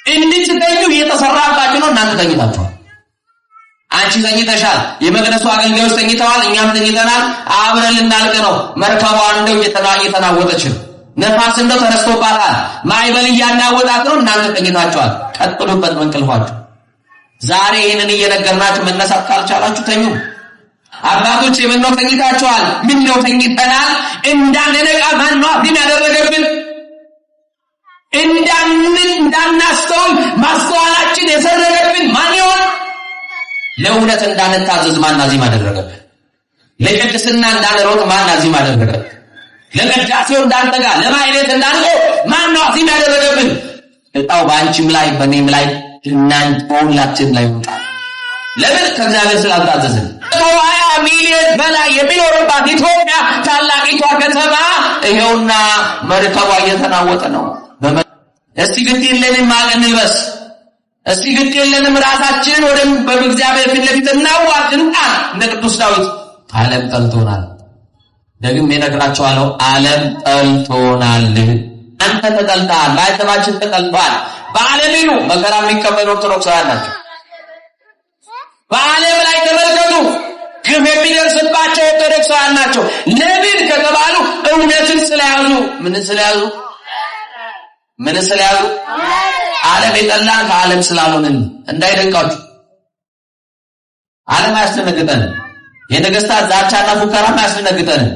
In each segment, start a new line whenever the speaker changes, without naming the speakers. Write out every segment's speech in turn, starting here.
እንድትተኙ እየተሰራባችሁ ነው። እናንተ ተኝታችኋል። አንቺ ተኝተሻል። የመቅደሱ አገልጋዮች ተኝተዋል። እኛም ተኝተናል። አብረን ልናልቅ ነው። መርከቧ እንደው እየተናወጠች ነው። ነፋስ እንደው ተነስቶባታል። ማዕበል እያናወጣት ነው። እናንተ ተኝታችኋል። ቀጥሉበት በእንቅልፋችሁ። ዛሬ ይህንን እየነገርናችሁ መነሳት ካልቻላችሁ ተኙ። አባቶች ምነው ተኝታችኋል? ምነው ተኝተናል? እንዳንነቃ ማነው አፍን ያደረገብን? እንዳናስተውል ማስተዋላችን የሰረገብን ማን ይሆን? ለእውነት እንዳንታዘዝ ማን አዚም አደረገብን? ለቅድስና እንዳንሮጥ ማን አዚም አደረገብን? ለቅዳሴው እንዳንተጋ ለማይሌት እንዳንቆም ማን ነው አዚም ያደረገብን? እጣው በአንቺም ላይ በእኔም ላይ እናንተ በሁላችን ላይ ይወጣል። ለምን? ከእግዚአብሔር ስላልታዘዝን። 20 ሚሊዮን በላይ የሚኖርባት ኢትዮጵያ ታላቂቷ ከተማ ይሄውና መርከቧ እየተናወጠ ነው። እስቲ ግድ የለንም ማቅ እንልበስ። እስቲ ግድ የለንም ራሳችንን ወደ በእግዚአብሔር ፊት ለፊት እናዋርድና እንደ ቅዱስ ዳዊት ዓለም ጠልቶናል። ደግሜ እነግራችኋለሁ፣ ዓለም ጠልቶናል። አንተ ተጠልተሃል፣ ማዕተባችን ተጠልቷል። በዓለም ይሉ መከራ የሚቀበሉ ኦርቶዶክሳውያን ናቸው። በዓለም ላይ ተመልከቱ፣ ግፍ የሚደርስባቸው ኦርቶዶክሳውያን ናቸው። ለምን ከተባሉ እውነትን ስለያዙ። ምን ስለያዙ? ዓለም የጠላን ከዓለም ስላልሆንን እንዳይደንቃችሁ። ዓለም አያስደነግጠንም። የነገስታት ዛቻና ፉከራም አያስደነግጠንም።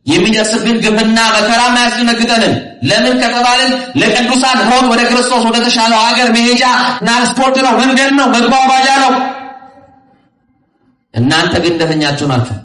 የሚደርስብን ግፍና መከራም አያስደነግጠንም። ለምን ከተባልን ለቅዱሳን ሞት ወደ ክርስቶስ ወደ ተሻለው ሀገር መሄጃ ትራንስፖርት ነው፣ መንገድ ነው፣ መጓጓዣ ነው። እናንተ ግን እንደተኛችሁ ናችሁ።